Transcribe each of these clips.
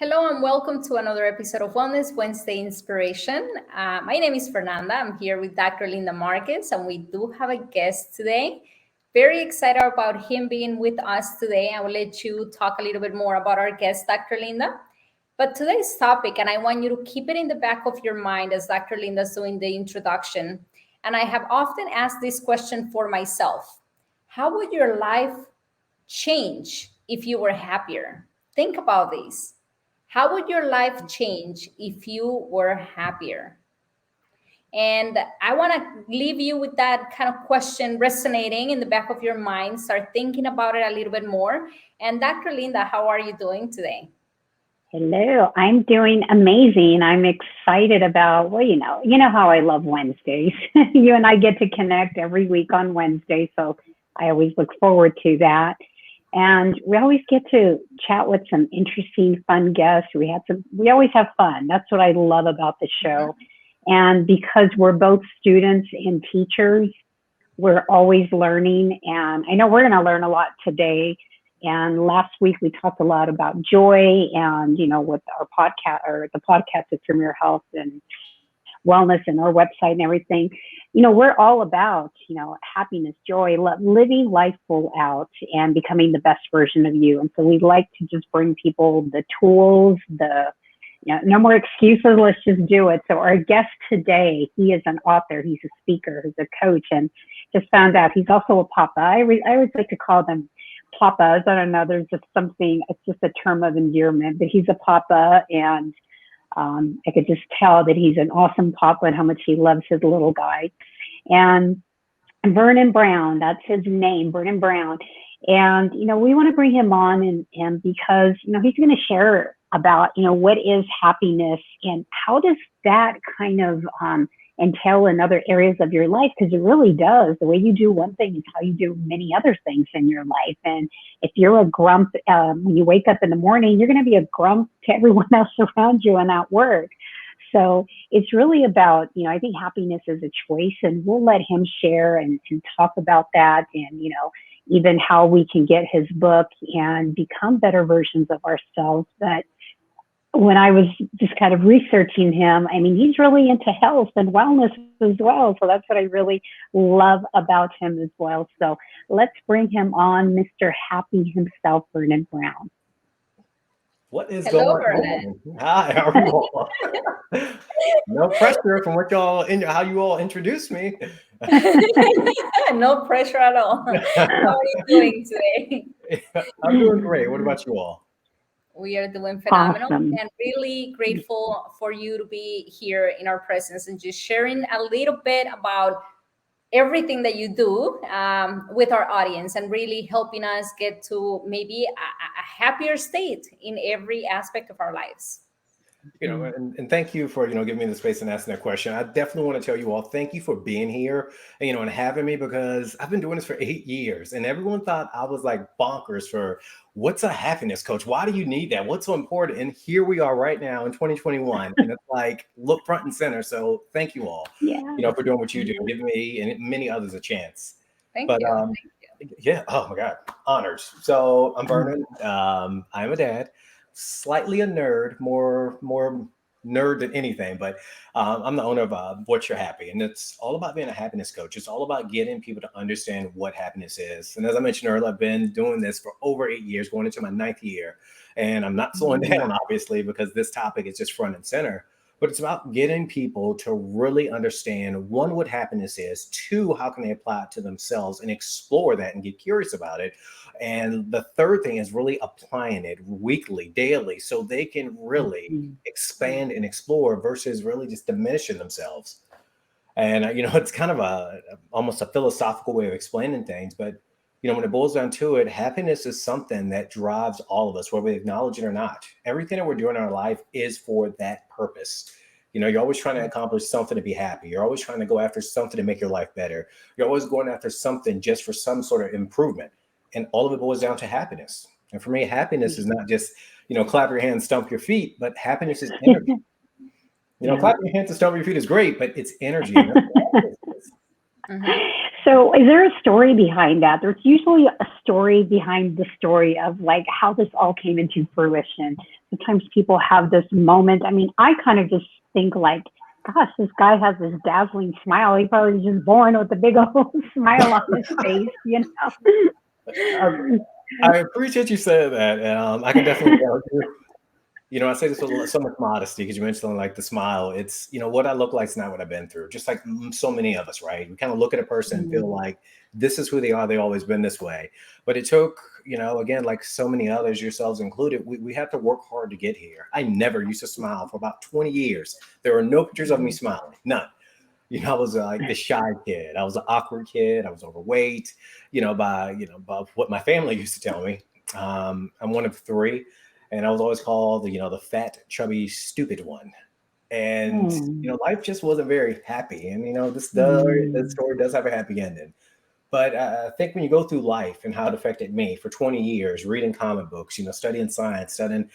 Hello and welcome to another episode of Wellness Wednesday Inspiration. My name is Fernanda. I'm here with Dr. Linda Marquez, and we do have a guest today. Very excited about him being with us today. I will let you talk a little bit more about our guest, Dr. Linda. But today's topic, and I want you to keep it in the back of your mind as Dr. Linda's doing the introduction. And I have often asked this question for myself. How would your life change if you were happier? Think about this. How would your life change if you were happier? And I want to leave you with that kind of question resonating in the back of your mind. Start thinking about it a little bit more. And Dr. Linda, how are you doing today? Hello, I'm doing amazing. I'm excited about, you know how I love Wednesdays. You and I get to connect every week on Wednesday, so I always look forward to that. And we always get to chat with some interesting, fun guests. We always have fun. That's what I love about the show. And because we're both students and teachers, we're always learning. And I know we're going to learn a lot today. And last week we talked a lot about joy and, with our podcast or the podcast of Premier Health and Wellness and our website and everything. We're all about, happiness, joy, living life full out and becoming the best version of you. And so we like to just bring people the tools, no more excuses. Let's just do it. So our guest today, he is an author. He's a speaker. He's a coach, and just found out he's also a papa. I always like to call them papas. I don't know. There's just something, it's just a term of endearment, but he's a papa, and I could just tell that he's an awesome papa and how much he loves his little guy. And Vernon Brown, that's his name, Vernon Brown. And, we want to bring him on and because, he's going to share about, what is happiness and how does that kind of entail in other areas of your life, because it really does. The way you do one thing is how you do many other things in your life. And if you're a grump, when you wake up in the morning, you're going to be a grump to everyone else around you and at work. So it's really about, I think happiness is a choice, and we'll let him share and talk about that and, even how we can get his book and become better versions of ourselves. But when I was just kind of researching him, he's really into health and wellness as well. So that's what I really love about him as well. So let's bring him on, Mr. Happy himself, Vernon Brown. What is Hello, going Vernon. on? Hi, how are you all? No pressure from how you all introduced me. No pressure at all. How are you doing today? I'm doing great. What about you all? We are doing phenomenal. Awesome. And really grateful for you to be here in our presence and just sharing a little bit about everything that you do with our audience and really helping us get to maybe a happier state in every aspect of our lives. And thank you for, giving me the space and asking that question. I definitely want to tell you all, thank you for being here, and having me, because I've been doing this for 8 years and everyone thought I was like bonkers for what's a happiness coach? Why do you need that? What's so important? And here we are right now in 2021 and it's like, look front and center. So thank you all, for doing what you do, giving me and many others a chance. Thank you. Thank you. Yeah. Oh my God. Honors. So I'm Vernon. I'm a dad. Slightly a nerd, more nerd than anything, but I'm the owner of What's Your Happy, and it's all about being a happiness coach. It's all about getting people to understand what happiness is. And as I mentioned earlier, I've been doing this for over 8 years, going into my 9th year, and I'm not slowing down, obviously, because this topic is just front and center. But it's about getting people to really understand, one, what happiness is, two, how can they apply it to themselves and explore that and get curious about it. And the third thing is really applying it weekly, daily, so they can really expand and explore versus really just diminishing themselves. And, it's kind of almost a philosophical way of explaining things. But, when it boils down to it, happiness is something that drives all of us, whether we acknowledge it or not. Everything that we're doing in our life is for that purpose. You're always trying to accomplish something to be happy. You're always trying to go after something to make your life better. You're always going after something just for some sort of improvement. And all of it boils down to happiness. And for me, happiness is not just, clap your hands, stomp your feet, but happiness is energy. Clap your hands and stomp your feet is great, but it's energy. So is there a story behind that? There's usually a story behind the story of like how this all came into fruition. Sometimes people have this moment. I mean, I kind of just think like, gosh, this guy has this dazzling smile. He probably was just born with a big old smile on his face, you know? I appreciate you saying that. I can definitely tell you. You know, I say this with so much modesty because you mentioned like the smile. It's, you know, what I look like is not what I've been through. Just like so many of us, right? We kind of look at a person and feel like this is who they are. They've always been this way. But it took, you know, again, like so many others, yourselves included, we have to work hard to get here. I never used to smile for about 20 years. There were no pictures of me smiling, none. You know, I was like the shy kid. I was an awkward kid. I was overweight, by what my family used to tell me. I'm one of three, and I was always called the fat, chubby, stupid one. And life just wasn't very happy. And this story does have a happy ending. But I think when you go through life and how it affected me for 20 years, reading comic books, studying science, studying,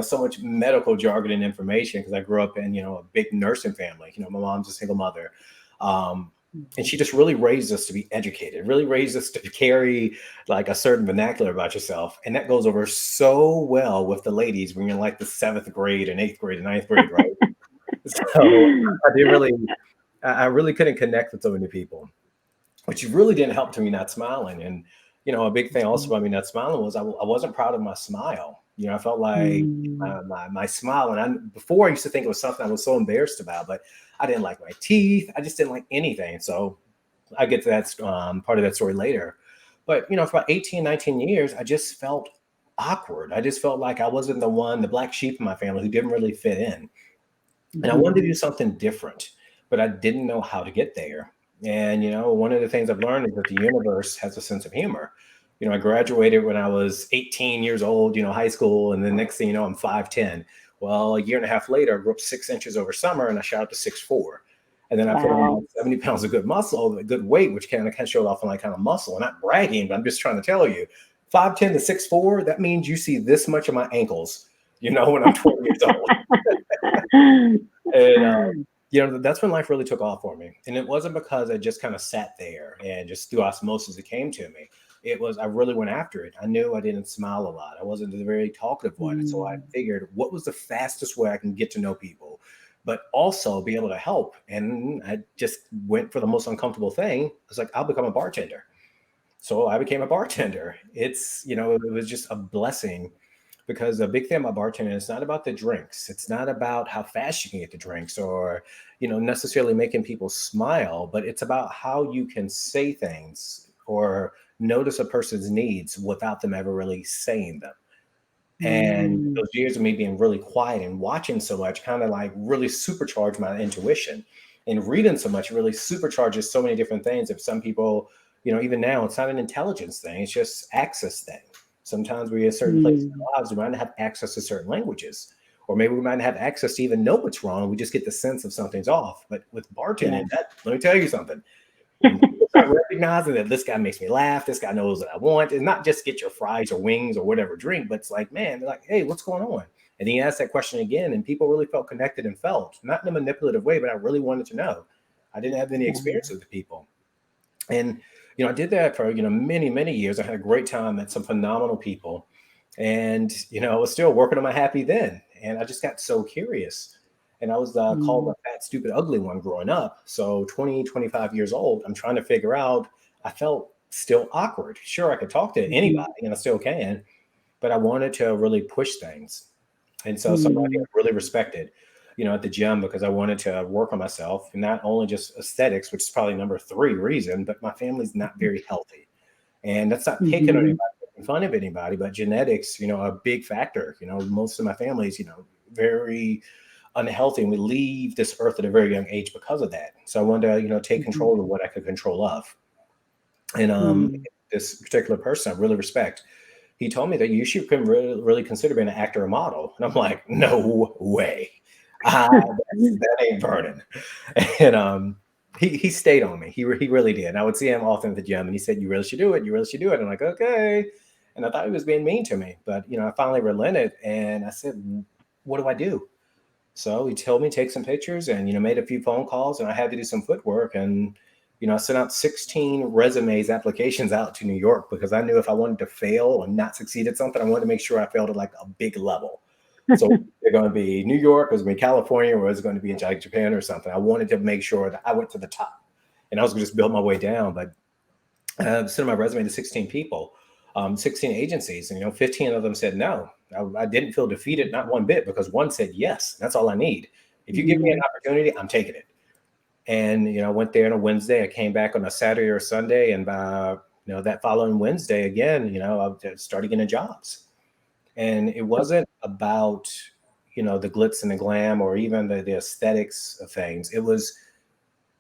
so much medical jargon and information, because I grew up in, a big nursing family. My mom's a single mother. And she just really raised us to be educated, really raised us to carry like a certain vernacular about yourself. And that goes over so well with the ladies when you're in like the 7th grade and 8th grade and 9th grade, right? So I really couldn't connect with so many people, which really didn't help to me not smiling. And, a big thing also about me not smiling was I wasn't proud of my smile. I felt like my smile. And before I used to think it was something I was so embarrassed about, but I didn't like my teeth. I just didn't like anything. So I get to that part of that story later. But, for about 18, 19 years, I just felt awkward. I just felt like I wasn't the black sheep in my family who didn't really fit in. And I wanted to do something different, but I didn't know how to get there. And, one of the things I've learned is that the universe has a sense of humor. I graduated when I was 18 years old, high school. And the next thing you know, I'm 5'10". Well, a year and a half later, I grew up 6 inches over summer and I shot up to 6'4". And then I put on like 70 pounds of good muscle, good weight, which kind of showed off in like kind of muscle. And not bragging, but I'm just trying to tell you, 5'10" to 6'4", that means you see this much of my ankles, when I'm 20 years old. And, that's when life really took off for me. And it wasn't because I just kind of sat there and just through osmosis it came to me. It was, I really went after it. I knew I didn't smile a lot. I wasn't the very talkative one. And so I figured, what was the fastest way I can get to know people, but also be able to help? And I just went for the most uncomfortable thing. I was like, I'll become a bartender. So I became a bartender. It's, it was just a blessing. Because the big thing about bartending is not about the drinks. It's not about how fast you can get the drinks or, necessarily making people smile, but it's about how you can say things or notice a person's needs without them ever really saying them. And those years of me being really quiet and watching so much kind of like really supercharged my intuition, and reading so much really supercharges so many different things. If some people, even now, it's not an intelligence thing, it's just access thing. Sometimes we're in a certain place in our lives, we might not have access to certain languages, or maybe we might not have access to even know what's wrong. We just get the sense of something's off. But with bartending, let me tell you something. When people start recognizing that this guy makes me laugh, this guy knows what I want, and not just get your fries or wings or whatever drink, but it's like, man, they're like, hey, what's going on? And then you ask that question again, and people really felt connected and felt, not in a manipulative way, but I really wanted to know. I didn't have any experience with the people. And I did that for, many, many years. I had a great time, met some phenomenal people. And, I was still working on my happy then. And I just got so curious. And I was called a fat, stupid, ugly one growing up. So 20, 25 years old, I'm trying to figure out, I felt still awkward. Sure, I could talk to anybody and I still can, but I wanted to really push things. And so somebody I really respected, at the gym, because I wanted to work on myself, and not only just aesthetics, which is probably number 3 reason, but my family's not very healthy. And that's not picking on anybody, making fun of anybody, but genetics, a big factor. Most of my family's, very unhealthy, and we leave this earth at a very young age because of that. So I wanted to, take control of what I could control of. And this particular person I really respect, he told me that you should really consider being an actor or model. And I'm like, no way. That ain't Vernon. And he stayed on me. He really did. And I would see him often at the gym, and he said, you really should do it. You really should do it. And I'm like, okay. And I thought he was being mean to me, but I finally relented, and I said, what do I do? So he told me take some pictures, and made a few phone calls, and I had to do some footwork, and I sent out 16 resumes, applications out to New York because I knew if I wanted to fail or not succeed at something, I wanted to make sure I failed at like a big level. So they're going to be New York, it was going to be California, or it was going to be in like Japan or something. I wanted to make sure that I went to the top, and I was going to just build my way down. But sent my resume to 16 people, 16 agencies, and 15 of them said no. I didn't feel defeated, not one bit, because one said yes. That's all I need. If you give me an opportunity, I'm taking it. And I went there on a Wednesday. I came back on a Saturday or Sunday, and by that following Wednesday again, I started getting jobs. And it wasn't about the glitz and the glam or even the aesthetics of things. It was,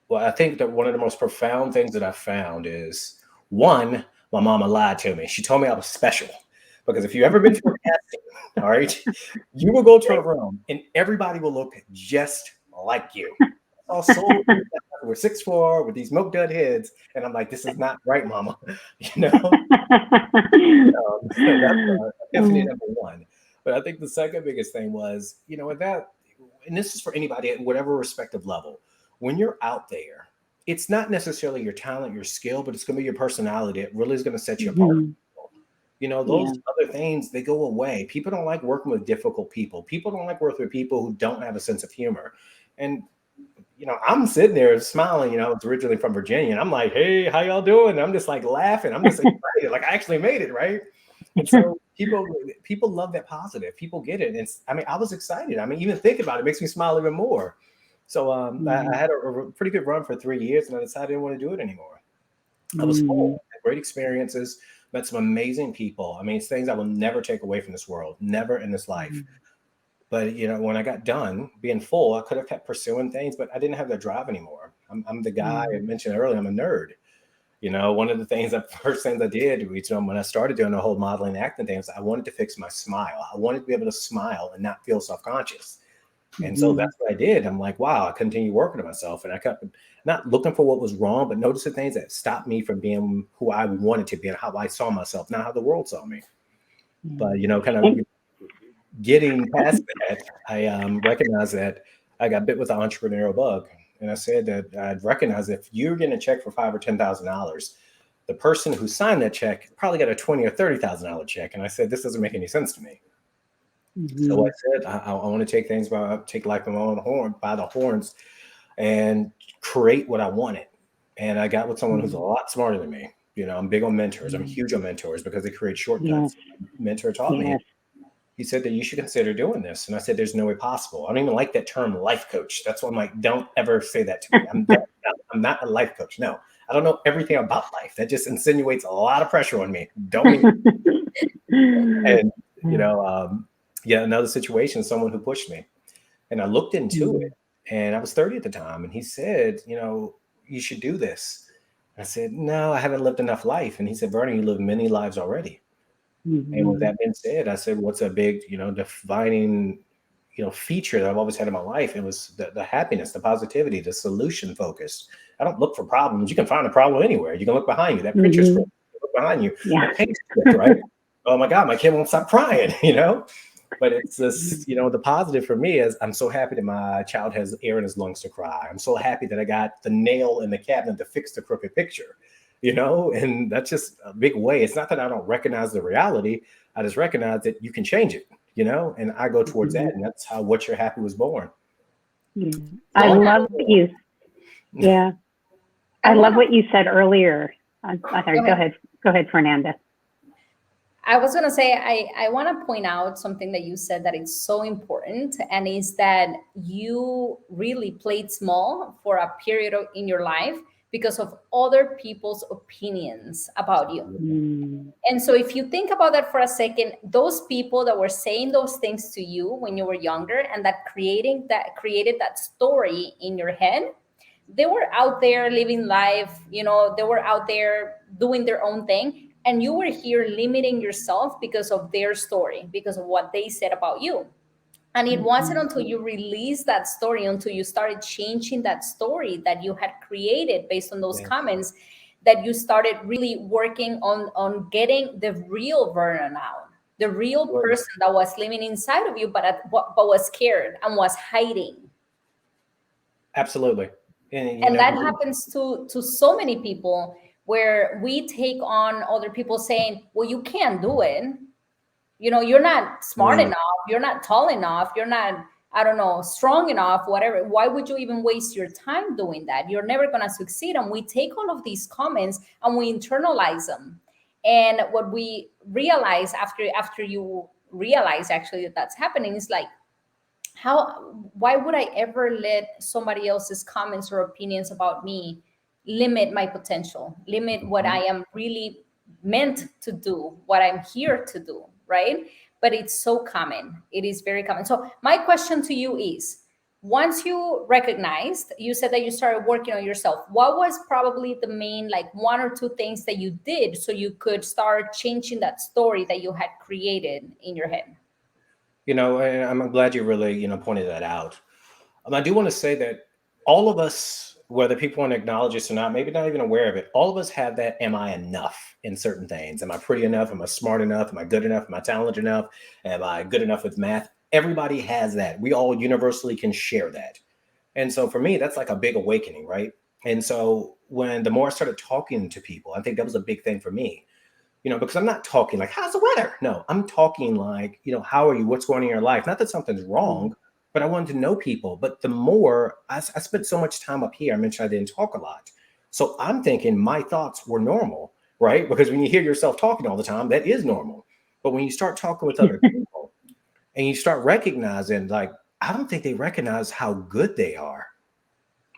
well, I think that one of the most profound things that I found is, one, my mama lied to me. She told me I was special. Because if you've ever been to a casting, all right, you will go to a room and everybody will look just like you. All sold, we're 6'4" with these milk dud heads, and I'm like, this is not right, mama. That's epiphany number one. But I think the second biggest thing was, with that, and this is for anybody at whatever respective level, when you're out there, it's not necessarily your talent, your skill, but it's going to be your personality that really is going to set you apart. Those other things, they go away. People don't like working with difficult people. People don't like working with people who don't have a sense of humor. And I'm sitting there smiling. I was originally from Virginia, and I'm like, hey, how y'all doing? And I'm just like laughing. I'm just excited. Like I actually made it, right? And so people love that positive. People get it. And I was excited. Even thinking about it makes me smile even more. So I had a pretty good run for 3 years, and I decided I didn't want to do it anymore. I was full, had great experiences, met some amazing people. It's things I will never take away from this world, never in this life. But, when I got done being full, I could have kept pursuing things, but I didn't have the drive anymore. I'm the guy I mentioned earlier. I'm a nerd. One of the first things I did, when I started doing the whole modeling acting things, I wanted to fix my smile. I wanted to be able to smile and not feel self-conscious. And so that's what I did. I'm like, wow, I continued working on myself, and I kept not looking for what was wrong, but noticing things that stopped me from being who I wanted to be and how I saw myself, not how the world saw me. But, kind of getting past that, I recognized that I got bit with the entrepreneurial bug. And I said that I'd recognize if you're getting a check for $5,000 or $10,000, the person who signed that check probably got a $20,000 or $30,000 check. And I said, this doesn't make any sense to me. So I said, I want to take life by the horns and create what I wanted. And I got with someone who's a lot smarter than me. I'm big on mentors. I'm huge on mentors because they create shortcuts. Mentor taught me. He said that you should consider doing this. And I said, there's no way possible. I don't even like that term, life coach. That's why I'm like, don't ever say that to me. I'm not a life coach. No, I don't know everything about life. That just insinuates a lot of pressure on me. Don't and, another situation, someone who pushed me. And I looked into it, and I was 30 at the time. And he said, you should do this. I said, no, I haven't lived enough life. And he said, Vernon, you lived many lives already. And with that being said, I said, what's a big, defining, feature that I've always had in my life? It was the happiness, the positivity, the solution focus. I don't look for problems. You can find a problem anywhere. You can look behind you. That picture's look behind you. That paint's right? Oh my God, my kid won't stop crying, But it's this, the positive for me is I'm so happy that my child has air in his lungs to cry. I'm so happy that I got the nail in the cabinet to fix the crooked picture. And that's just a big way. It's not that I don't recognize the reality. I just recognize that you can change it, and I go towards that. And that's how What You're Happy was born. I love you. Yeah. I love what you said earlier. Go ahead, Fernanda. I was going to say, I want to point out something that you said that is so important, and is that you really played small for a period in your life because of other people's opinions about you. And so if you think about that for a second, those people that were saying those things to you when you were younger and that created that story in your head, they were out there living life, they were out there doing their own thing. And you were here limiting yourself because of their story, because of what they said about you. And it wasn't until you released that story, until you started changing that story that you had created based on those comments, that you started really working on getting the real Vernon out, the real person that was living inside of you, but was scared and was hiding. Absolutely. And that happens to so many people, where we take on other people saying, well, you can't do it. You're not smart enough, you're not tall enough, you're not, I don't know, strong enough, whatever. Why would you even waste your time doing that? You're never going to succeed. And we take all of these comments and we internalize them. And what we realize after you realize actually that that's happening is like, why would I ever let somebody else's comments or opinions about me limit my potential, limit what I am really meant to do, what I'm here to do, right? But it's so common. It is very common. So my question to you is, once you recognized, you said that you started working on yourself, what was probably the main, like, one or two things that you did so you could start changing that story that you had created in your head? And I'm glad you really, pointed that out. I do want to say that all of us, whether people want to acknowledge this or not, maybe not even aware of it, all of us have that, am I enough in certain things? Am I pretty enough? Am I smart enough? Am I good enough? Am I talented enough? Am I good enough with math? Everybody has that. We all universally can share that. And so for me, that's like a big awakening, right? And so the more I started talking to people, I think that was a big thing for me. Because I'm not talking like, how's the weather? No, I'm talking like, how are you? What's going on in your life? Not that something's wrong, but I wanted to know people. But the more I spent so much time up here, I mentioned I didn't talk a lot. So I'm thinking my thoughts were normal, right? Because when you hear yourself talking all the time, that is normal. But when you start talking with other people and you start recognizing, like, I don't think they recognize how good they are.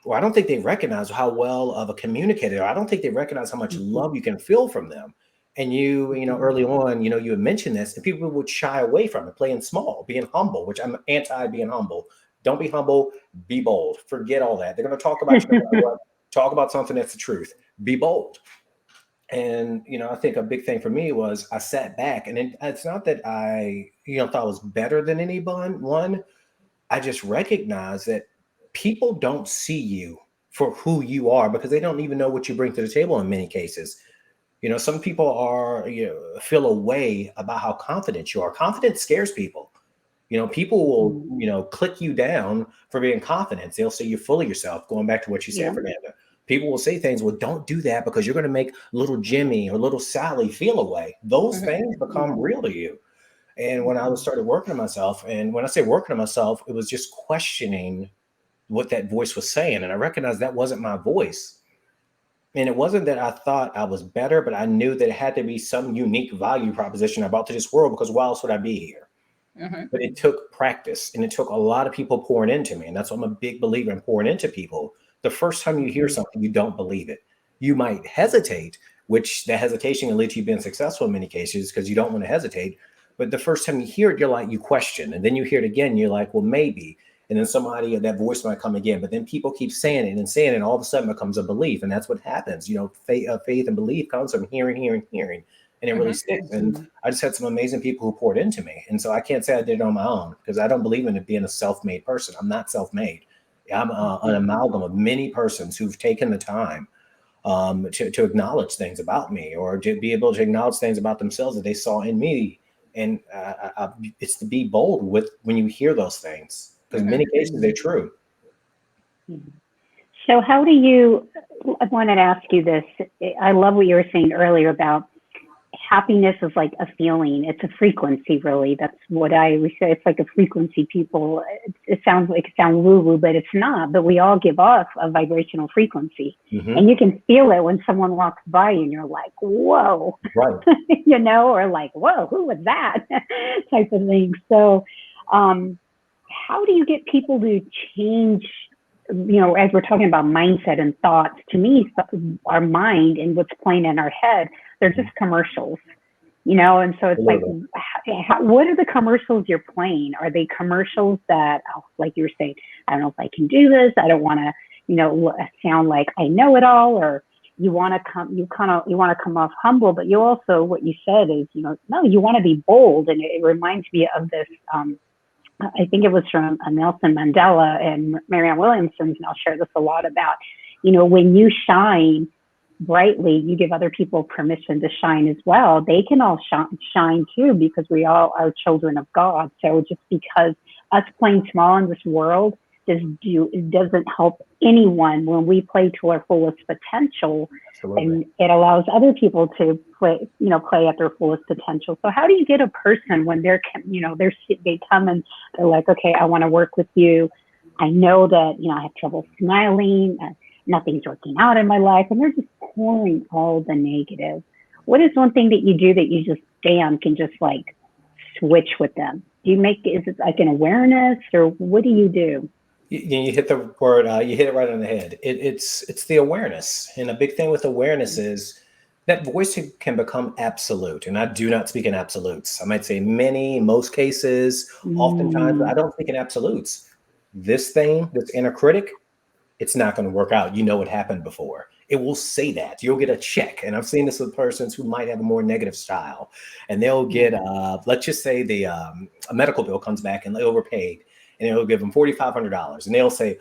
Or I don't think they recognize how well of a communicator they are. I don't think they recognize how much love you can feel from them. And early on, you had mentioned this, and people would shy away from it, playing small, being humble, which I'm anti being humble. Don't be humble, be bold. Forget all that. They're going to talk about you. Talk about something that's the truth. Be bold. And, I think a big thing for me was I sat back, and it's not that I, thought I was better than anyone. I just recognized that people don't see you for who you are because they don't even know what you bring to the table in many cases. Some people feel a way about how confident you are. Confidence scares people. People will, click you down for being confident. They'll say you're full of yourself, going back to what you said, Fernanda. People will say things, well, don't do that because you're going to make little Jimmy or little Sally feel away. Those things become real to you. And when I started working on myself, and when I say working on myself, it was just questioning what that voice was saying. And I recognized that wasn't my voice. And it wasn't that I thought I was better, but I knew that it had to be some unique value proposition I brought to this world, because why else would I be here? But it took practice, and it took a lot of people pouring into me. And that's why I'm a big believer in pouring into people. The first time you hear something, you don't believe it. You might hesitate, which the hesitation can lead to you being successful in many cases because you don't want to hesitate. But the first time you hear it, you're like, you question. And then you hear it again, you're like, well, maybe. And then that voice might come again, but then people keep saying it and saying it, and all of a sudden it becomes a belief. And that's what happens. Faith and belief comes from hearing, and it really sticks. And I just had some amazing people who poured into me. And so I can't say I did it on my own, because I don't believe in it being a self-made person. I'm not self-made. I'm an amalgam of many persons who've taken the time to acknowledge things about me, or to be able to acknowledge things about themselves that they saw in me. And it's to be bold when you hear those things. Because in many cases, they're true. So I wanted to ask you this. I love what you were saying earlier about happiness is like a feeling. It's a frequency, really. That's what I always say. It's like a frequency. People, it sounds woo-woo, but it's not. But we all give off a vibrational frequency. And you can feel it when someone walks by and you're like, whoa, right. Or like, whoa, who was that type of thing. So, how do you get people to change, as we're talking about mindset and thoughts? To me, our mind and what's playing in our head, they're just commercials, and so it's like, what are the commercials you're playing? Are they commercials that, like you were saying, I don't know if I can do this, I don't want to, sound like I know it all, or you want to come off humble, but you also, what you said is, no, you want to be bold. And it reminds me of this, I think it was from Nelson Mandela and Marianne Williamson, and I'll share this a lot about, when you shine brightly, you give other people permission to shine as well. They can all shine too, because we all are children of God. So just because us playing small in this world it doesn't help anyone when we play to our fullest potential. Absolutely. And it allows other people to play at their fullest potential. So how do you get a person when they come and they're like, okay, I want to work with you. I know that, I have trouble smiling. Nothing's working out in my life. And they're just pouring all the negative. What is one thing that you do that you just, can just like switch with them? Is it like an awareness, or what do you do? You hit the word, you hit it right on the head. It's the awareness. And a big thing with awareness is that voice can become absolute. And I do not speak in absolutes. I might say most cases, oftentimes, but I don't speak in absolutes. This inner critic, it's not going to work out. You know what happened before. It will say that. You'll get a check. And I've seen this with persons who might have a more negative style. And they'll get, let's just say a medical bill comes back and they overpaid. And it'll give them $4,500. And they'll say,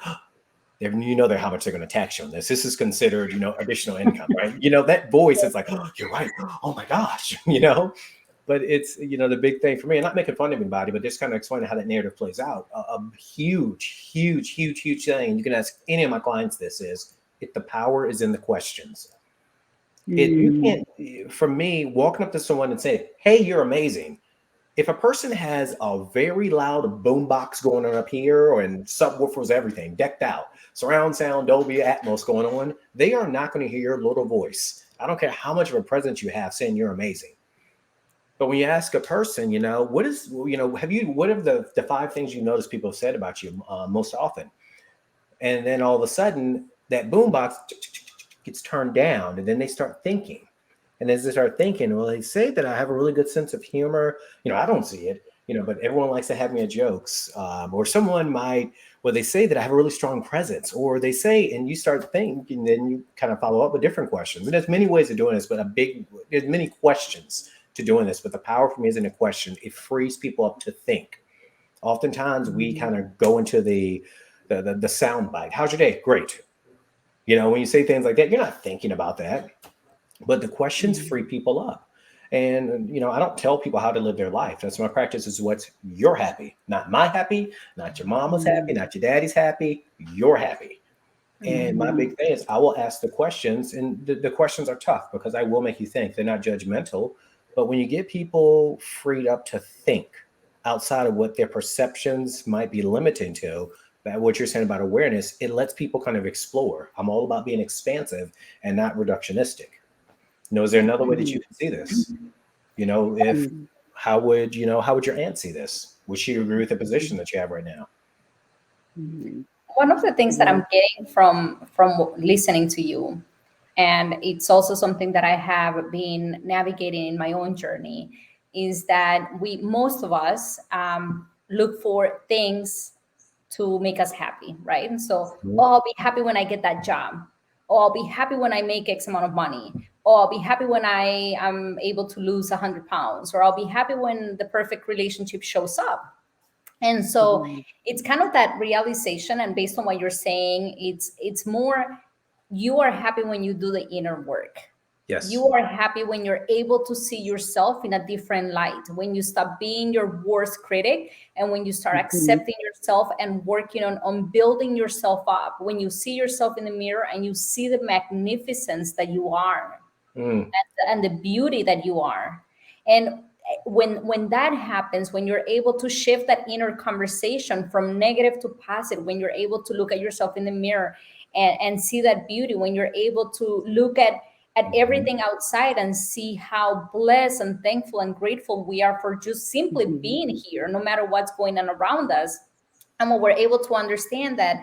they're how much they're going to tax you on this. This is considered, additional income, right? That voice is like, oh, you're right. Oh my gosh, But it's, the big thing for me, and not making fun of anybody, but just kind of explaining how that narrative plays out. A huge thing. You can ask any of my clients this is, if the power is in the questions. You can't, for me, walking up to someone and saying, hey, you're amazing. If a person has a very loud boombox going on up here and subwoofers, everything decked out, surround sound, Dolby Atmos going on, they are not going to hear your little voice. I don't care how much of a presence you have saying you're amazing. But when you ask a person, what are the 5 things you notice people have said about you most often? And then all of a sudden that boombox gets turned down, and then they start thinking. And as they start thinking, well, they say that I have a really good sense of humor. I don't see it, but everyone likes to have me at jokes. Or someone might, they say that I have a really strong presence, or they say, and you start thinking, and then you kind of follow up with different questions. And there's many ways of doing this, but there's many questions to doing this. But the power for me isn't a question. It frees people up to think. Oftentimes we kind of go into the sound bite. How's your day? Great. When you say things like that, you're not thinking about that. But the questions free people up. And, I don't tell people how to live their life. That's my practice is what's you're happy, not my happy, not your mama's happy, not your daddy's happy, you're happy. And my big thing is I will ask the questions, and the questions are tough because I will make you think. They're not judgmental. But when you get people freed up to think outside of what their perceptions might be limiting to, what you're saying about awareness, it lets people kind of explore. I'm all about being expansive and not reductionistic. Is there another way that you can see this? How would your aunt see this? Would she agree with the position that you have right now? One of the things that I'm getting from listening to you, and it's also something that I have been navigating in my own journey, is that most of us look for things to make us happy, right? And so, I'll be happy when I get that job. I'll be happy when I make X amount of money. I'll be happy when I am able to lose 100 pounds. Or I'll be happy when the perfect relationship shows up. And so it's kind of that realization. And based on what you're saying, it's more, you are happy when you do the inner work. Yes. You are happy when you're able to see yourself in a different light, when you stop being your worst critic, and when you start accepting yourself and working on building yourself up, when you see yourself in the mirror and you see the magnificence that you are and the beauty that you are. And when that happens, when you're able to shift that inner conversation from negative to positive, when you're able to look at yourself in the mirror and see that beauty, when you're able to look at everything outside and see how blessed and thankful and grateful we are for just simply being here, no matter what's going on around us. And when we're able to understand that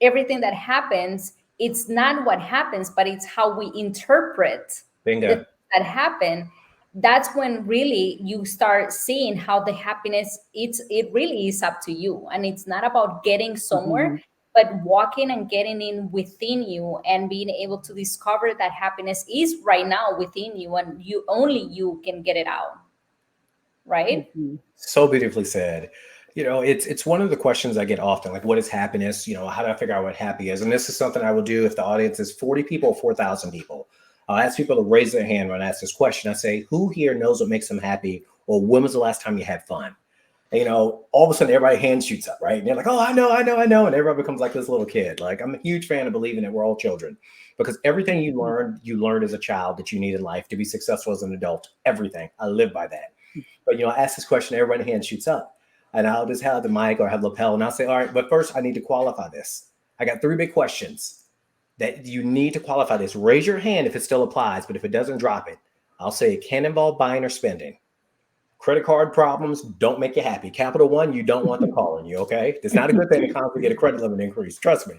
everything that happens, it's not what happens, but it's how we interpret that happen. That's when really you start seeing how the happiness, it really is up to you. And it's not about getting somewhere, but walking and getting in within you and being able to discover that happiness is right now within you, and you can get it out. Right? So beautifully said. It's one of the questions I get often, like, what is happiness? How do I figure out what happy is? And this is something I will do if the audience is 40 people or 4,000 people. I'll ask people to raise their hand when I ask this question. I say, who here knows what makes them happy? Or when was the last time you had fun? And, all of a sudden everybody hand shoots up, right? And they're like, oh, I know. And everybody becomes like this little kid. Like, I'm a huge fan of believing that we're all children, because everything you learned as a child that you need in life to be successful as an adult, everything. I live by that. But, I ask this question, everybody hand shoots up, and I'll just have the mic or have lapel, and I'll say, all right, but first I need to qualify this. I got 3 big questions that you need to qualify this. Raise your hand if it still applies, but if it doesn't, drop it. I'll say it can involve buying or spending. Credit card problems don't make you happy. Capital One, you don't want them calling you, okay? It's not a good thing to constantly get a credit limit increase. Trust me.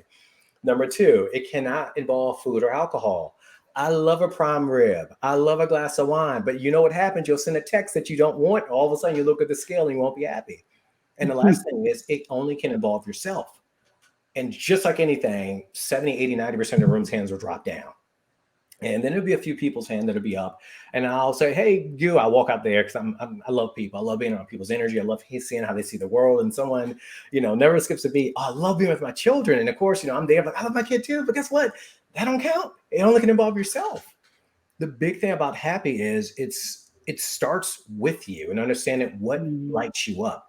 Number 2, it cannot involve food or alcohol. I love a prime rib. I love a glass of wine. But you know what happens? You'll send a text that you don't want. All of a sudden, you look at the scale and you won't be happy. And the last thing is, it only can involve yourself. And just like anything, 70, 80, 90% of the room's hands will drop down. And then there'll be a few people's hand that'll be up. And I'll say, hey, you, I walk out there because I love people. I love being around people's energy. I love seeing how they see the world. And someone, never skips a beat. Oh, I love being with my children. And of course, I'm there, like, I love my kid too. But guess what? That don't count. It only can involve yourself. The big thing about happy is it starts with you and understanding what lights you up.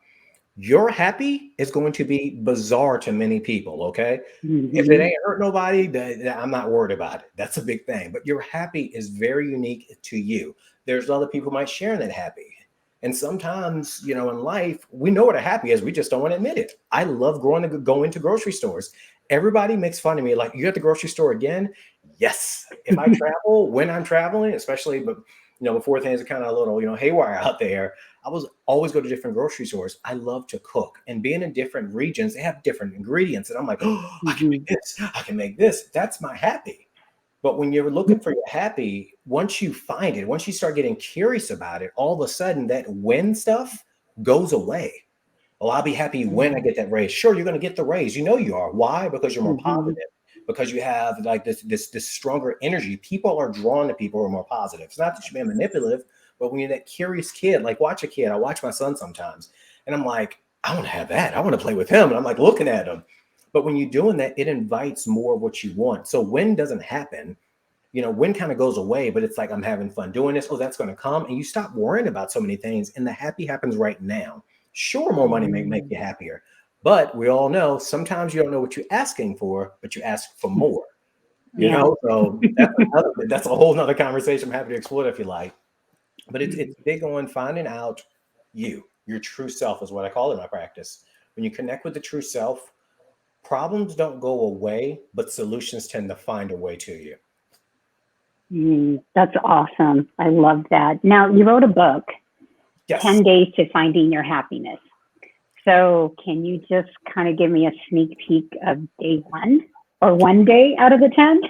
Your happy is going to be bizarre to many people, okay? If it ain't hurt nobody, I'm not worried about it. That's a big thing. But your happy is very unique to you. There's other people who might share that happy. And sometimes, in life, we know what a happy is. We just don't want to admit it. I love going to grocery stores. Everybody makes fun of me. Like, you at the grocery store again? Yes. If I travel, when I'm traveling, especially, but before things are kind of a little, haywire out there, I was always go to different grocery stores. I love to cook, and being in different regions, they have different ingredients. And I'm like, oh, I can make this. I can make this. That's my happy. But when you're looking for your happy, once you find it, once you start getting curious about it, all of a sudden that when stuff goes away. Oh, I'll be happy when I get that raise. Sure, you're going to get the raise. You are. Why? Because you're more positive. Because you have like this stronger energy. People are drawn to people who are more positive. It's not that you're being manipulative, but when you're that curious kid, like watch a kid. I watch my son sometimes, and I'm like, I want to have that. I want to play with him. And I'm like looking at him. But when you're doing that, it invites more of what you want. So when doesn't happen, when kind of goes away, but it's like, I'm having fun doing this. Oh, that's going to come. And you stop worrying about so many things. And the happy happens right now. Sure, more money may make you happier. But we all know sometimes you don't know what you're asking for, but you ask for more. So that's a whole nother conversation. I'm happy to explore it if you like. But it's big on finding out your true self is what I call it in my practice. When you connect with the true self, problems don't go away, but solutions tend to find a way to you. That's awesome. I love that. Now, you wrote a book, Yes. 10 Days to Finding Your Happiness. So can you just kind of give me a sneak peek of day 1 or one day out of the 10?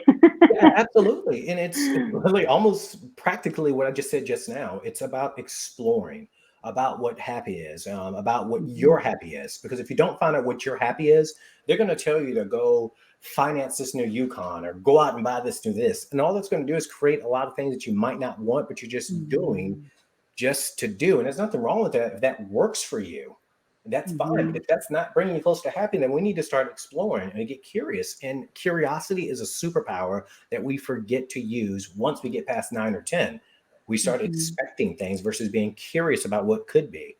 Yeah, absolutely. And it's really almost practically what I just said just now. It's about exploring about what happy is, about what your happy is. Because if you don't find out what your happy is, they're going to tell you to go finance this new Yukon or go out and buy this new this. And all that's going to do is create a lot of things that you might not want, but you're just doing just to do. And there's nothing wrong with that if that works for you. That's fine. But if that's not bringing you close to happy, then we need to start exploring and get curious. And curiosity is a superpower that we forget to use once we get past 9 or 10. We start expecting things versus being curious about what could be.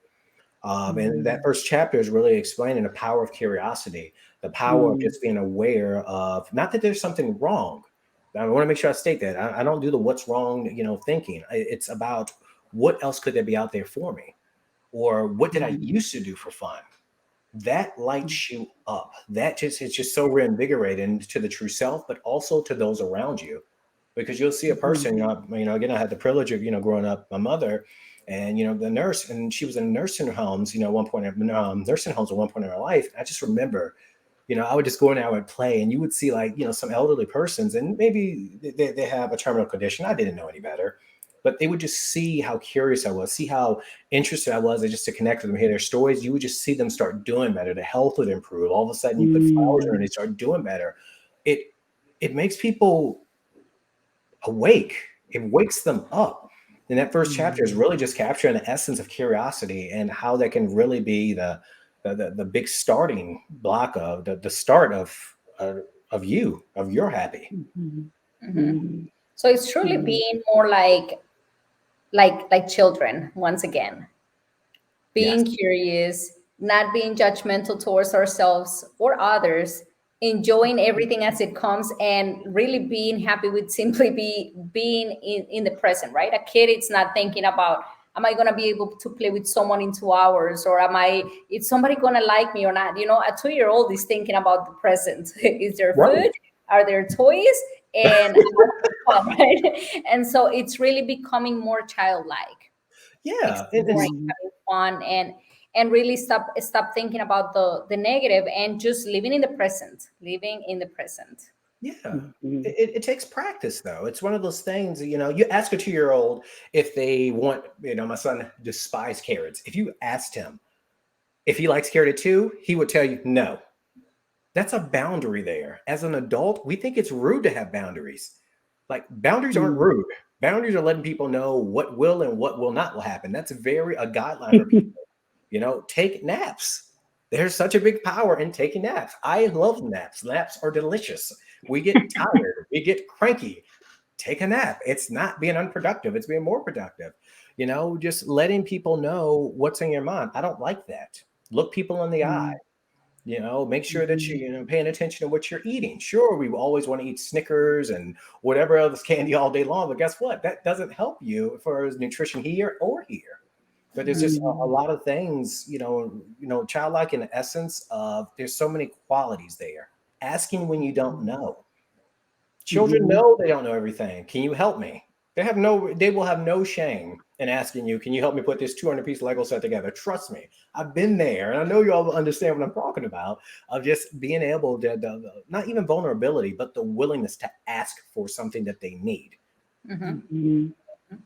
And that first chapter is really explaining the power of curiosity, the power of just being aware of, not that there's something wrong. I want to make sure I state that. I don't do the what's wrong, thinking. It's about what else could there be out there for me? Or what did I used to do for fun? That lights you up. It's just so reinvigorating to the true self, but also to those around you. Because you'll see a person, again, I had the privilege of, growing up, my mother and, the nurse, and she was in nursing homes, one point, nursing homes at one point in her life. I just remember, I would just go in there, I would play, and you would see like, some elderly persons, and maybe they have a terminal condition. I didn't know any better. But they would just see how curious I was, see how interested I was, just to connect with them, hear their stories. You would just see them start doing better. The health would improve. All of a sudden, you put flowers in and they start doing better. It makes people awake. It wakes them up. And that first chapter is really just capturing the essence of curiosity and how that can really be the big starting block of the start of your happy. So it's truly being more like children once again. being Yes. curious, not being judgmental towards ourselves or others, enjoying everything as it comes, and really being happy with simply being in the present, right? A kid, it's not thinking about, am I going to be able to play with someone in 2 hours, or is somebody going to like me or not? A 2-year-old is thinking about the present. Is there Right. food? Are there toys? And fun, right? And so it's really becoming more childlike, Yeah. exploring, having fun, and really stop thinking about the negative, and just living in the present. Yeah. Mhm. It takes practice though. It's one of those things, you ask a 2-year-old if they want, my son despises carrots. If you asked him if he likes carrot too, he would tell you no. That's a boundary there. As an adult, we think it's rude to have boundaries. Like boundaries aren't Mhm. rude. Boundaries are letting people know what will and what will not will happen. That's a guideline for people. Take naps. There's such a big power in taking naps. I love naps. Naps are delicious. We get tired. We get cranky. Take a nap. It's not being unproductive. It's being more productive. Just letting people know what's in your mind. I don't like that. Look people in the eye. Make sure that Mhm. you're paying attention to what you're eating. Sure, we always want to eat Snickers and whatever else candy all day long, but guess what? That doesn't help you for nutrition here or here. But there's just a Mhm. lot of things, childlike in the essence of there's so many qualities there. Asking when you don't know. Children Mhm. know they don't know everything. Can you help me? They will have no shame in asking you, can you help me put this 200-piece Lego set together? Trust me, I've been there. And I know you all understand what I'm talking about, of just being able to, not even vulnerability, but the willingness to ask for something that they need. Hmm. Mhm.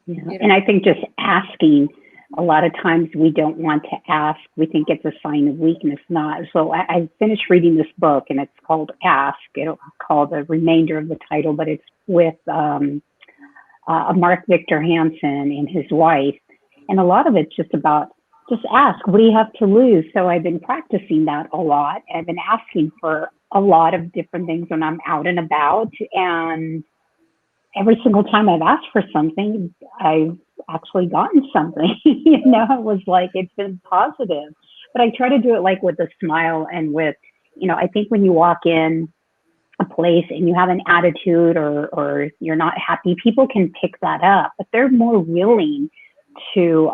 Yeah. And Beautiful. I think just asking, a lot of times we don't want to ask. We think it's a sign of weakness, not. So I finished reading this book and it's called Ask. It'll call the remainder of the title, but it's with Mark Victor Hansen and his wife. And a lot of it's just about just ask, what do you have to lose? So I've been practicing that a lot. I've been asking for a lot of different things when I'm out and about. And every single time I've asked for something, I've actually gotten something. It was like it's been positive. But I try to do it like with a smile and with, I think when you walk in a place and you have an attitude or you're not happy, people can pick that up, but they're more willing to,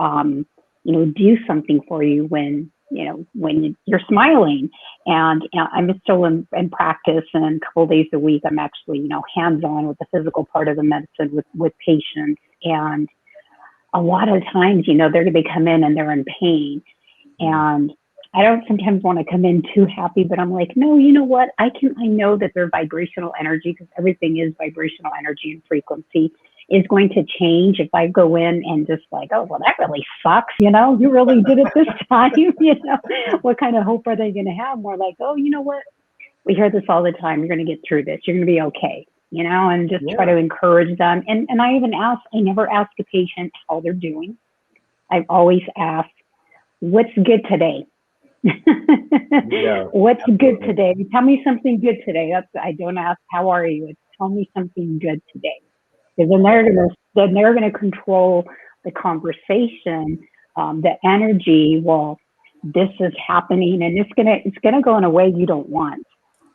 do something for you when you're smiling. And I'm still in practice, and a couple of days a week, I'm actually, hands on with the physical part of the medicine with patients. And a lot of times, they come in and they're in pain, Mm. and I don't sometimes want to come in too happy, but I'm like, no, you know what? I know that their vibrational energy, because everything is vibrational energy and frequency, is going to change if I go in and just like, oh, well, that really sucks. You really did it this time. What kind of hope are they going to have? More like, oh, you know what? We hear this all the time. You're going to get through this. You're going to be okay. And just try to Yeah. encourage them. And I never ask a patient how they're doing. I've always asked, what's good today? Yeah. What's good Absolutely. today? Tell me something good today. I don't ask how are you. It's tell me something good today. Because then they're gonna control the conversation, the energy. Well, this is happening, and it's gonna go in a way you don't want.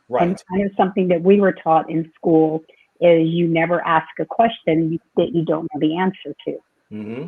And Right. kind of something that we were taught in school is you never ask a question that you don't know the answer to. Hmm.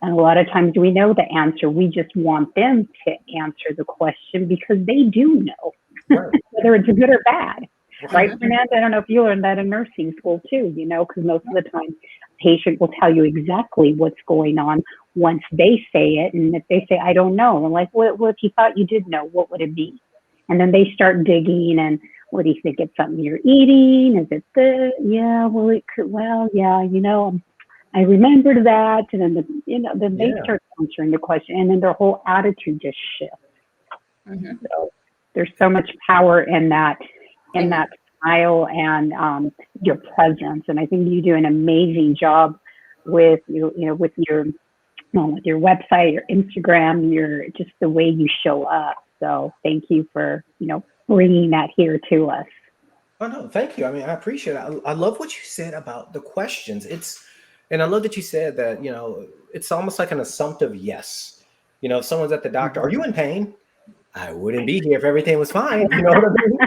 And a lot of times we know the answer. We just want them to answer the question because they do know, Right. whether it's good or bad. Right, Right. Hmm. Fernanda? I don't know if you learned that in nursing school too, because most of the time, a patient will tell you exactly what's going on once they say it. And if they say, I don't know, I'm like, what if you thought you did know? What would it be? And then they start digging and what do you think? It's something you're eating? Is it the, yeah, well, it could, well, yeah, I remembered that, and then they Yeah. start answering the question, and then their whole attitude just shifts. Hmm. So there's so much power in And that style and your presence, and I think you do an amazing job with with your website, your Instagram, your just the way you show up. So thank you for bringing that here to us. Oh no, thank you. I mean, I appreciate it. I love what you said about the questions. And I love that you said that, it's almost like an assumptive yes. You know, if someone's at the doctor, are you in pain? I wouldn't be here if everything was fine. You know what I mean?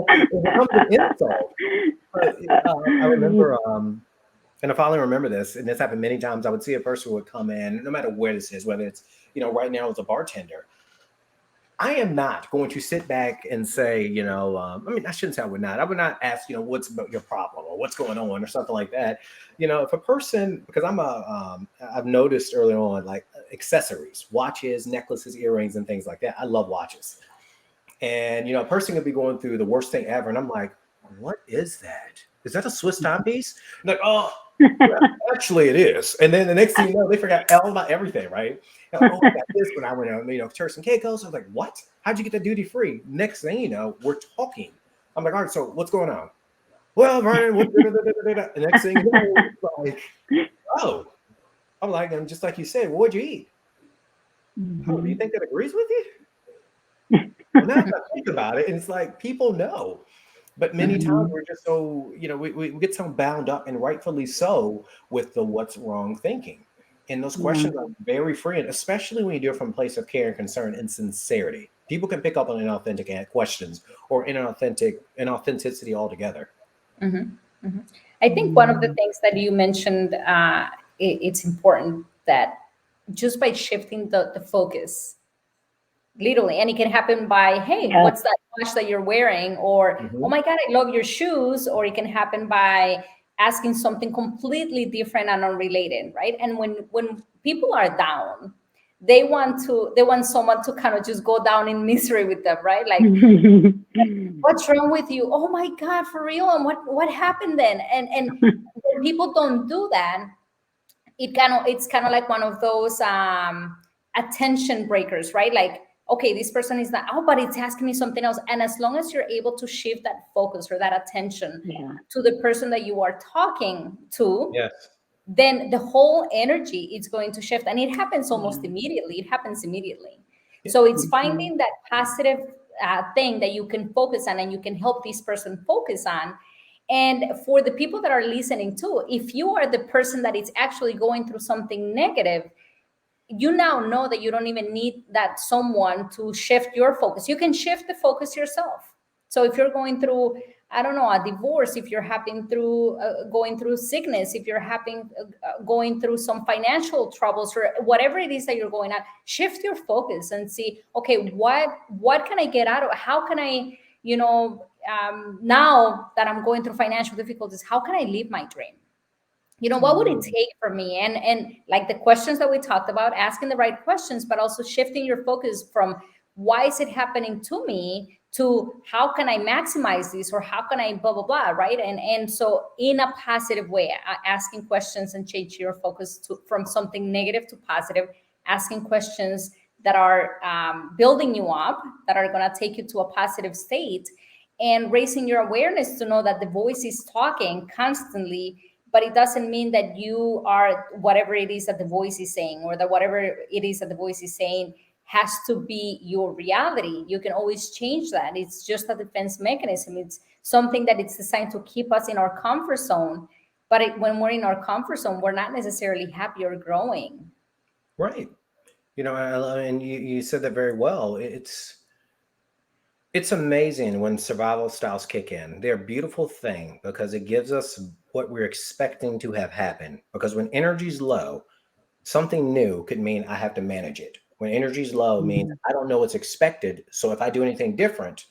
It becomes an insult. But I remember, and I finally remember this, and this happened many times. I would see a person who would come in, no matter where this is, whether it's, you know, right now as a bartender. I am not going to sit back and say, you know, I mean, I shouldn't say I would not. I would not ask, you know, what's your problem or what's going on or something like that. You know, if a person, because I've noticed early on, like accessories, watches, necklaces, earrings, and things like that. I love watches. And, you know, a person could be going through the worst thing ever. And I'm like, what is that? Is that a Swiss timepiece? Like, oh, yeah, actually it is. And then the next thing you know, they forgot all about everything, right? And, oh, I got this when I went out, you know, Turks and Caicos. I was like, what? How'd you get that duty free? Next thing you know, we're talking. I'm like, all right, so what's going on? Well, Vernon, what? The next thing you know, it's like, oh, I'm like, and just like you said, well, what'd you eat? Oh, do you think that agrees with you? Well, now that I think about it, and it's like people know. But many times we're just so, you know, we get so bound up, and rightfully so, with the what's wrong thinking. And those questions are very freeing, especially when you do it from a place of care and concern and sincerity. People can pick up on inauthentic questions or inauthenticity altogether. I think one of the things that you mentioned, it's important that just by shifting the focus, literally, and it can happen by, hey, what's that watch that you're wearing? Or, oh my God, I love your shoes. Or it can happen by asking something completely different and unrelated, right? And when people are down, they want someone to kind of just go down in misery with them, right? Like, what's wrong with you? Oh my God, for real? And what happened then? And when people don't do that, it's kind of like one of those attention breakers, right? Like, okay, this person is not, oh, but it's asking me something else. And as long as you're able to shift that focus or that attention to the person that you are talking to, Yes. then the whole energy is going to shift. And it happens almost immediately. It happens immediately. So it's finding that positive thing that you can focus on and you can help this person focus on. And for the people that are listening too, if you are the person that is actually going through something negative, you now know that you don't even need that someone to shift your focus. You can shift the focus yourself. So if you're going through, I don't know, a divorce, if you're going through sickness, if you're going through some financial troubles or whatever it is that you're going on, shift your focus and see, okay, what can I get out of? How can I, now that I'm going through financial difficulties, how can I live my dream? What would it take for me? And like the questions that we talked about, asking the right questions, but also shifting your focus from why is it happening to me to how can I maximize this, or how can I blah, blah, blah, right? And so in a positive way, asking questions and change your focus from something negative to positive, asking questions that are building you up, that are going to take you to a positive state, and raising your awareness to know that the voice is talking constantly, but it doesn't mean that you are whatever it is that the voice is saying, or that whatever it is that the voice is saying has to be your reality. You can always change that. It's just a defense mechanism. It's something that it's designed to keep us in our comfort zone. But when we're in our comfort zone, we're not necessarily happy or growing. Right. And you said that very well. It's amazing when survival styles kick in. They're a beautiful thing because it gives us what we're expecting to have happen. Because when energy's low, something new could mean I have to manage it. When energy's low means I don't know what's expected. So if I do anything different,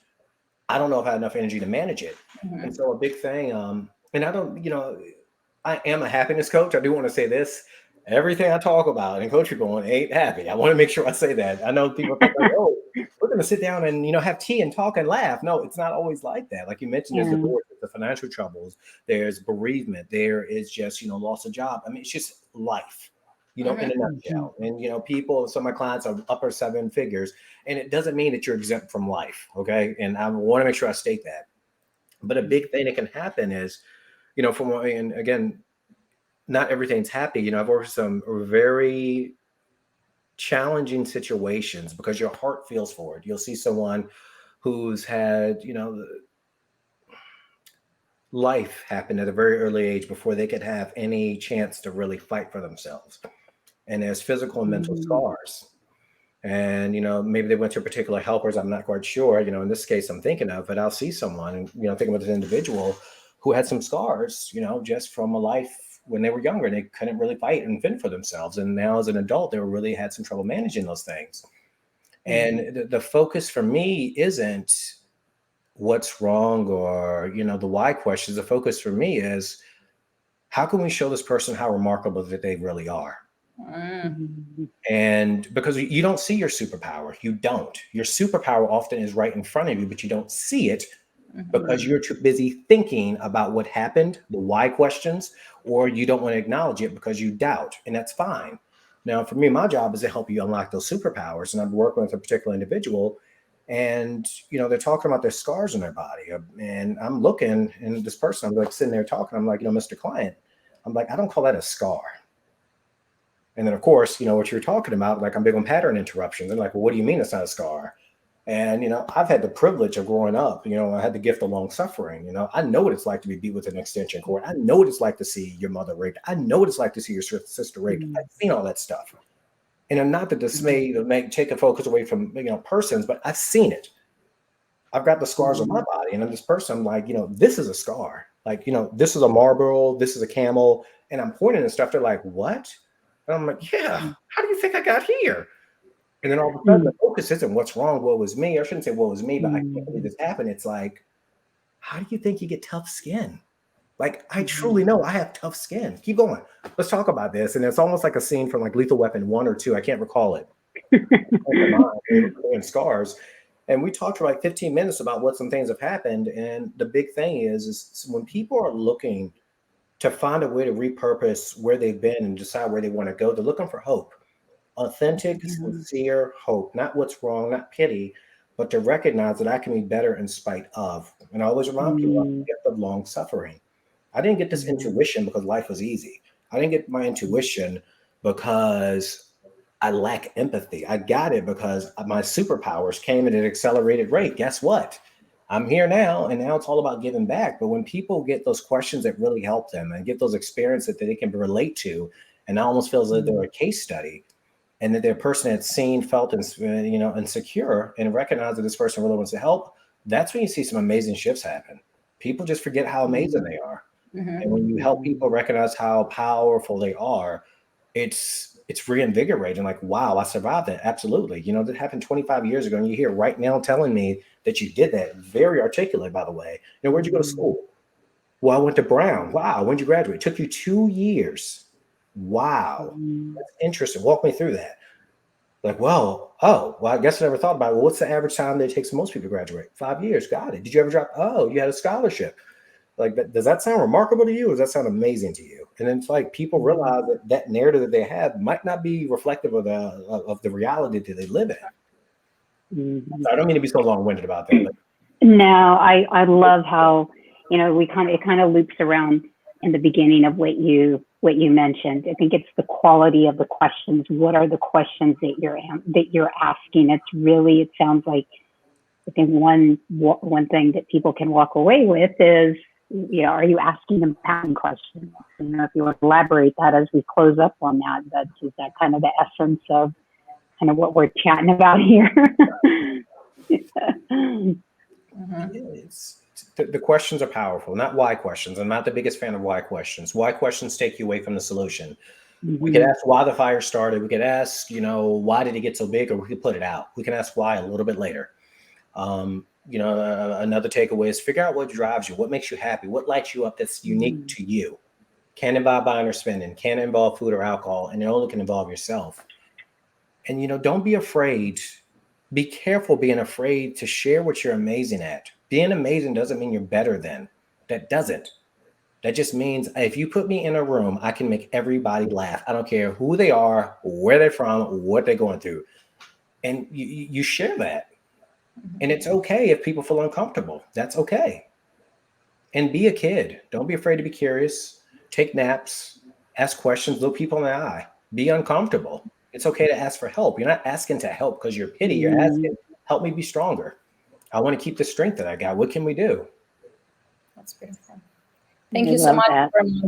I don't know if I have enough energy to manage it. And so a big thing, and I am a happiness coach. I do want to say this. Everything I talk about in coaching going ain't happy. I want to make sure I say that. I know people think like, oh, we're going to sit down and, have tea and talk and laugh. No, it's not always like that. Like you mentioned, there's divorce, there's the financial troubles, there's bereavement, there is just, loss of job. I mean, it's just life, in a nutshell. And, people, some of my clients are upper seven figures, and it doesn't mean that you're exempt from life. Okay. And I want to make sure I state that. But a big thing that can happen is, and again, not everything's happy. I've worked with some very challenging situations because your heart feels for it. You'll see someone who's had, life happen at a very early age before they could have any chance to really fight for themselves. And there's physical and mental scars. And, maybe they went to particular helpers. I'm not quite sure, in this case I'm thinking of, but I'll see someone and, thinking about an individual who had some scars, just from a life when they were younger and they couldn't really fight and fend for themselves. And now as an adult, they really had some trouble managing those things. And the focus for me isn't what's wrong or, the why questions. The focus for me is, how can we show this person how remarkable that they really are? And because you don't see your superpower, you don't. Your superpower often is right in front of you, but you don't see it because you're too busy thinking about what happened, the why questions, or you don't want to acknowledge it because you doubt, and that's fine. Now, for me, my job is to help you unlock those superpowers, and I'm working with a particular individual, and they're talking about their scars on their body, and I'm looking, and this person, I'm like sitting there talking, I'm like, Mr. Client, I'm like, I don't call that a scar. And then, of course, what you're talking about, like I'm big on pattern interruptions. They're like, well, what do you mean it's not a scar? And, I've had the privilege of growing up, I had the gift of long suffering. I know what it's like to be beat with an extension cord. I know what it's like to see your mother raped. I know what it's like to see your sister raped. I've seen all that stuff. And I'm not the dismay to take a focus away from, persons, but I've seen it. I've got the scars on my body. And I'm this person, I'm like, this is a scar. Like, this is a marble, this is a camel. And I'm pointing at stuff. They're like, what? And I'm like, yeah, how do you think I got here? And then all of a sudden, the focus isn't what's wrong, what was me. I shouldn't say what was me, but I can't believe this happened. It's like, how do you think you get tough skin? Like, I truly know I have tough skin. Keep going. Let's talk about this. And it's almost like a scene from like Lethal Weapon 1 or 2. I can't recall it. And scars. And we talked for like 15 minutes about what some things have happened. And the big thing is when people are looking to find a way to repurpose where they've been and decide where they want to go, they're looking for hope. Authentic, sincere hope, not what's wrong, not pity, but to recognize that I can be better in spite of. And I always remind people of the gift of long suffering. I didn't get this intuition because life was easy. I didn't get my intuition because I lack empathy. I got it because my superpowers came at an accelerated rate. Guess what? I'm here now, and now it's all about giving back. But when people get those questions that really help them and get those experiences that they can relate to, and it almost feels like they're a case study, and that they're a person that's seen, felt, and insecure, and recognize that this person really wants to help, that's when you see some amazing shifts happen. People just forget how amazing they are. And when you help people recognize how powerful they are, it's reinvigorating. Like, wow, I survived that. Absolutely. That happened 25 years ago. And you're here right now telling me that you did that. Very articulate, by the way. Where'd you go to school? Well, I went to Brown. Wow. When'd you graduate? It took you 2 years. Wow. That's interesting. Walk me through that. Like, I guess I never thought about it. Well, what's the average time that it takes most people to graduate? 5 years. Got it. Did you ever drop? Oh, you had a scholarship. Like, does that sound remarkable to you? Or does that sound amazing to you? And then it's like people realize that narrative that they have might not be reflective of the reality that they live in. So I don't mean to be so long-winded about that. But. No, I love how, it kind of loops around in the beginning of what you mentioned. I think it's the quality of the questions. What are the questions that you're asking? It's really, it sounds like, I think one thing that people can walk away with is, are you asking them pattern questions? If you want to elaborate that as we close up on that, is that kind of the essence of kind of what we're chatting about here? The questions are powerful, not why questions. I'm not the biggest fan of why questions. Why questions take you away from the solution. We could ask why the fire started. We could ask, why did it get so big, or we could put it out. We can ask why a little bit later. Another takeaway is figure out what drives you, what makes you happy, what lights you up that's unique to you. Can involve buying or spending, can involve food or alcohol, and it only can involve yourself. And, don't be afraid. Be careful being afraid to share what you're amazing at. Being amazing doesn't mean you're better than. That doesn't. That just means if you put me in a room, I can make everybody laugh. I don't care who they are, where they're from, what they're going through. And you share that. And it's okay if people feel uncomfortable. That's okay. And be a kid. Don't be afraid to be curious. Take naps. Ask questions. Look people in the eye. Be uncomfortable. It's okay to ask for help. You're not asking to help because you're pity. You're asking, help me be stronger. I want to keep the strength that I got. What can we do? That's beautiful. Thank you so much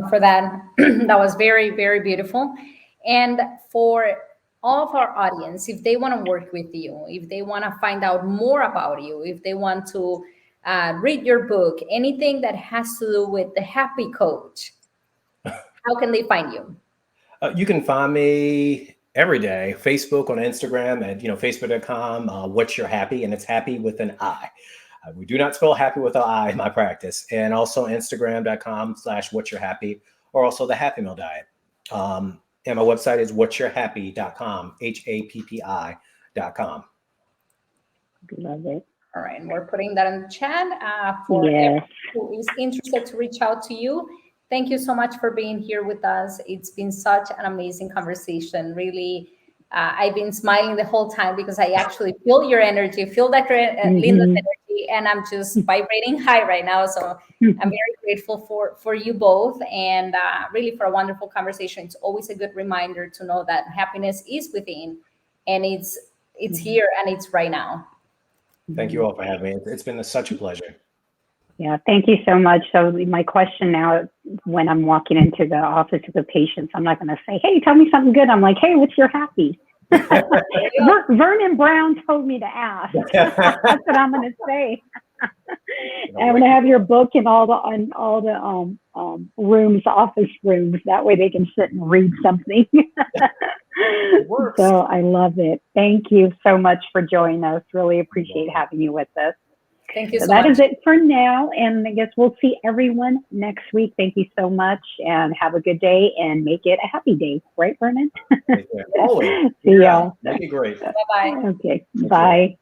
for that. That was very, very beautiful. And for all of our audience, if they want to work with you, if they want to find out more about you, if they want to read your book, anything that has to do with the Happy Coach, how can they find you? You can find me every day, Facebook, on Instagram at, facebook.com, What's Your Happy, and it's happy with an I. We do not spell happy with an I in my practice. And also Instagram.com/What's Your Happy, or also the Happy Meal Diet. And my website is what'syourhappy.com, HAPPI.com. Love it. All right, and we're putting that in the chat for everyone who is interested to reach out to you. Thank you so much for being here with us. It's been such an amazing conversation. Really, I've been smiling the whole time because I actually feel your energy, feel Dr. Linda's energy, and I'm just vibrating high right now. So I'm very grateful for you both, and really for a wonderful conversation. It's always a good reminder to know that happiness is within, and it's here and it's right now. Thank you all for having me. It's been such a pleasure. Yeah, thank you so much. So my question now, when I'm walking into the office of the patients, I'm not going to say, hey, tell me something good. I'm like, hey, what's your happy? Vernon Brown told me to ask. That's what I'm going to say. I'm going to have your book in all the rooms, office rooms. That way they can sit and read something. So I love it. Thank you so much for joining us. Really appreciate having you with us. Thank you so so that much. is it for now. And I guess we'll see everyone next week. Thank you so much and have a good day and make it a happy day. Right, Vernon? Always. See y'all. That'd be great. Bye-bye. Okay. Bye.